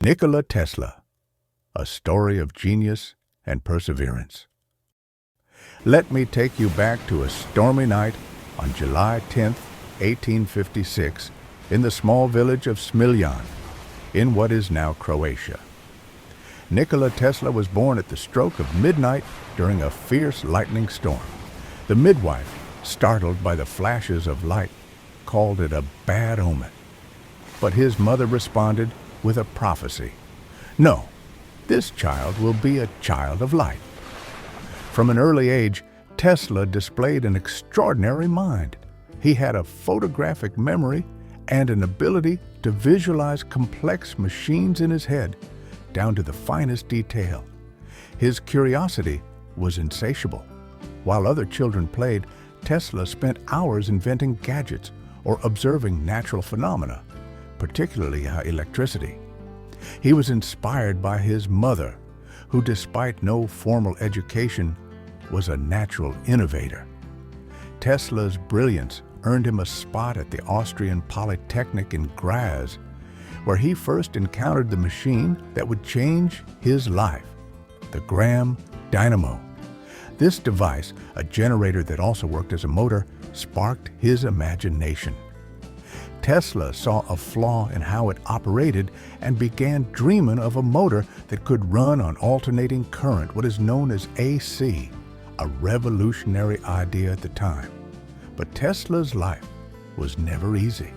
Nikola Tesla, a story of genius and perseverance. Let me take you back to a stormy night on July 10, 1856, in the small village of Smiljan, in what is now Croatia. Nikola Tesla was born at the stroke of midnight during a fierce lightning storm. The midwife, startled by the flashes of light, called it a bad omen. But his mother responded with a prophecy. No, this child will be a child of light. From an early age, Tesla displayed an extraordinary mind. He had a photographic memory and an ability to visualize complex machines in his head, down to the finest detail. His curiosity was insatiable. While other children played, Tesla spent hours inventing gadgets or observing natural phenomena, particularly electricity. He was inspired by his mother, who, despite no formal education, was a natural innovator. Tesla's brilliance earned him a spot at the Austrian Polytechnic in Graz, where he first encountered the machine that would change his life, the Graham dynamo. This device, a generator that also worked as a motor, sparked his imagination. Tesla saw a flaw in how it operated and began dreaming of a motor that could run on alternating current, what is known as AC, a revolutionary idea at the time. But Tesla's life was never easy.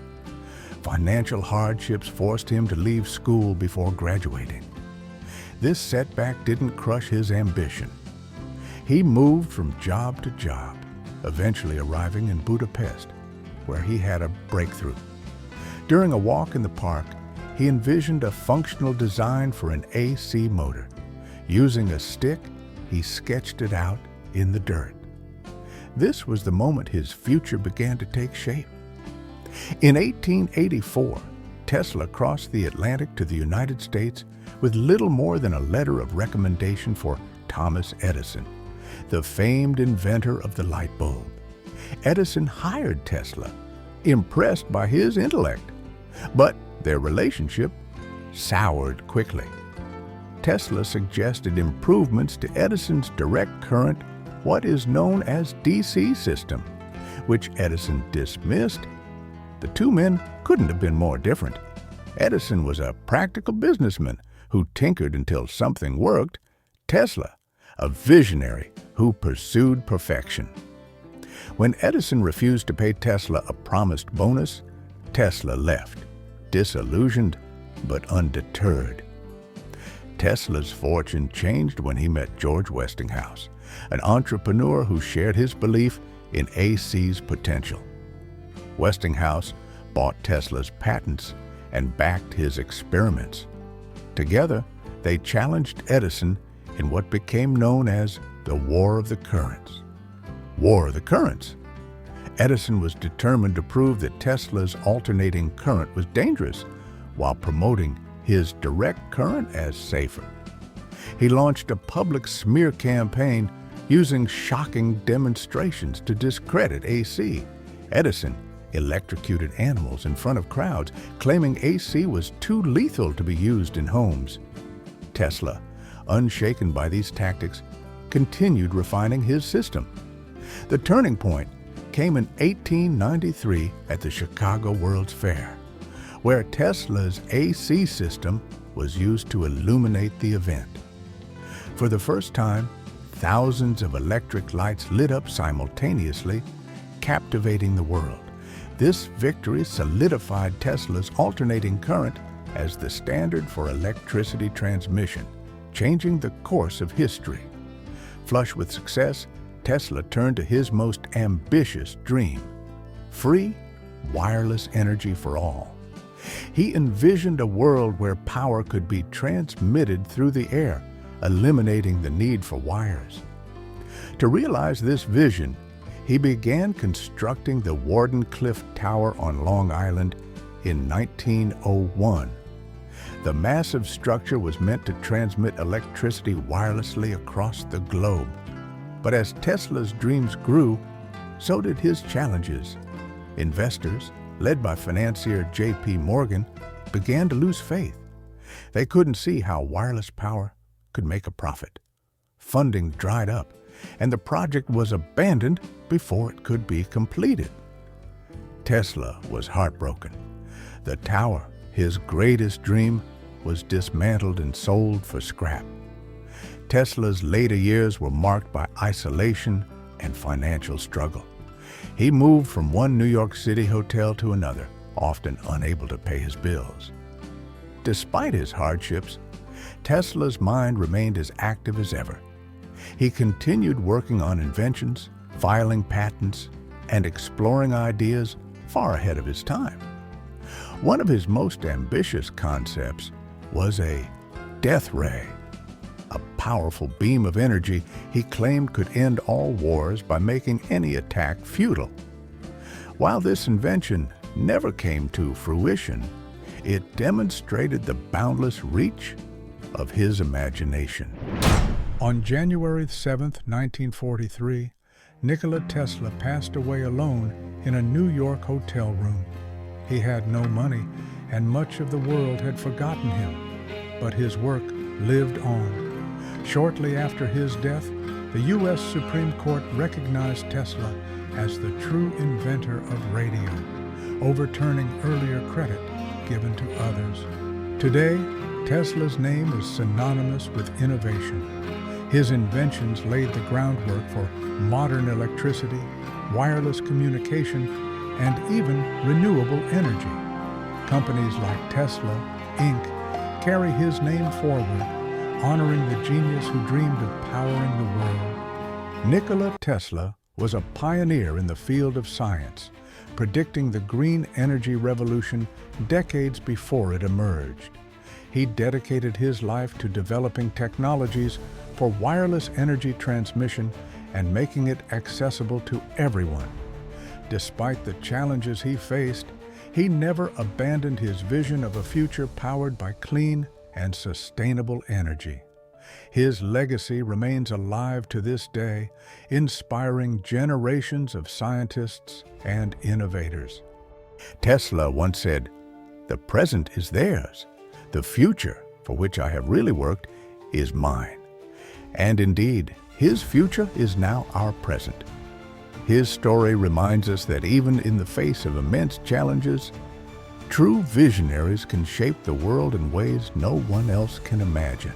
Financial hardships forced him to leave school before graduating. This setback didn't crush his ambition. He moved from job to job, eventually arriving in Budapest, where he had a breakthrough. During a walk in the park, he envisioned a functional design for an AC motor. Using a stick, he sketched it out in the dirt. This was the moment his future began to take shape. In 1884, Tesla crossed the Atlantic to the United States with little more than a letter of recommendation for Thomas Edison, the famed inventor of the light bulb. Edison hired Tesla, impressed by his intellect, but their relationship soured quickly. Tesla suggested improvements to Edison's direct current, what is known as DC system, which Edison dismissed. The two men couldn't have been more different. Edison was a practical businessman who tinkered until something worked. Tesla, a visionary who pursued perfection. When Edison refused to pay Tesla a promised bonus, Tesla left, disillusioned but undeterred. Tesla's fortune changed when he met George Westinghouse, an entrepreneur who shared his belief in AC's potential. Westinghouse bought Tesla's patents and backed his experiments. Together, they challenged Edison in what became known as the War of the Currents. War of the Currents. Edison was determined to prove that Tesla's alternating current was dangerous while promoting his direct current as safer. He launched a public smear campaign using shocking demonstrations to discredit AC. Edison electrocuted animals in front of crowds, claiming AC was too lethal to be used in homes. Tesla, unshaken by these tactics, continued refining his system. The turning point came in 1893 at the Chicago World's Fair, where Tesla's AC system was used to illuminate the event. For the first time, thousands of electric lights lit up simultaneously, captivating the world. This victory solidified Tesla's alternating current as the standard for electricity transmission, changing the course of history. Flush with success, Tesla turned to his most ambitious dream: free, wireless energy for all. He envisioned a world where power could be transmitted through the air, eliminating the need for wires. To realize this vision, he began constructing the Wardenclyffe Tower on Long Island in 1901. The massive structure was meant to transmit electricity wirelessly across the globe. But as Tesla's dreams grew, so did his challenges. Investors, led by financier J.P. Morgan, began to lose faith. They couldn't see how wireless power could make a profit. Funding dried up, and the project was abandoned before it could be completed. Tesla was heartbroken. The tower, his greatest dream, was dismantled and sold for scrap. Tesla's later years were marked by isolation and financial struggle. He moved from one New York City hotel to another, often unable to pay his bills. Despite his hardships, Tesla's mind remained as active as ever. He continued working on inventions, filing patents, and exploring ideas far ahead of his time. One of his most ambitious concepts was a death ray, a powerful beam of energy he claimed could end all wars by making any attack futile. While this invention never came to fruition, it demonstrated the boundless reach of his imagination. On January 7, 1943, Nikola Tesla passed away alone in a New York hotel room. He had no money, and much of the world had forgotten him, but his work lived on. Shortly after his death, the U.S. Supreme Court recognized Tesla as the true inventor of radio, overturning earlier credit given to others. Today, Tesla's name is synonymous with innovation. His inventions laid the groundwork for modern electricity, wireless communication, and even renewable energy. Companies like Tesla, Inc. carry his name forward, honoring the genius who dreamed of powering the world. Nikola Tesla was a pioneer in the field of science, predicting the green energy revolution decades before it emerged. He dedicated his life to developing technologies for wireless energy transmission and making it accessible to everyone. Despite the challenges he faced, he never abandoned his vision of a future powered by clean and sustainable energy. His legacy remains alive to this day, inspiring generations of scientists and innovators. Tesla once said, "The present is theirs. The future, for which I have really worked, is mine." And indeed, his future is now our present. His story reminds us that even in the face of immense challenges, true visionaries can shape the world in ways no one else can imagine.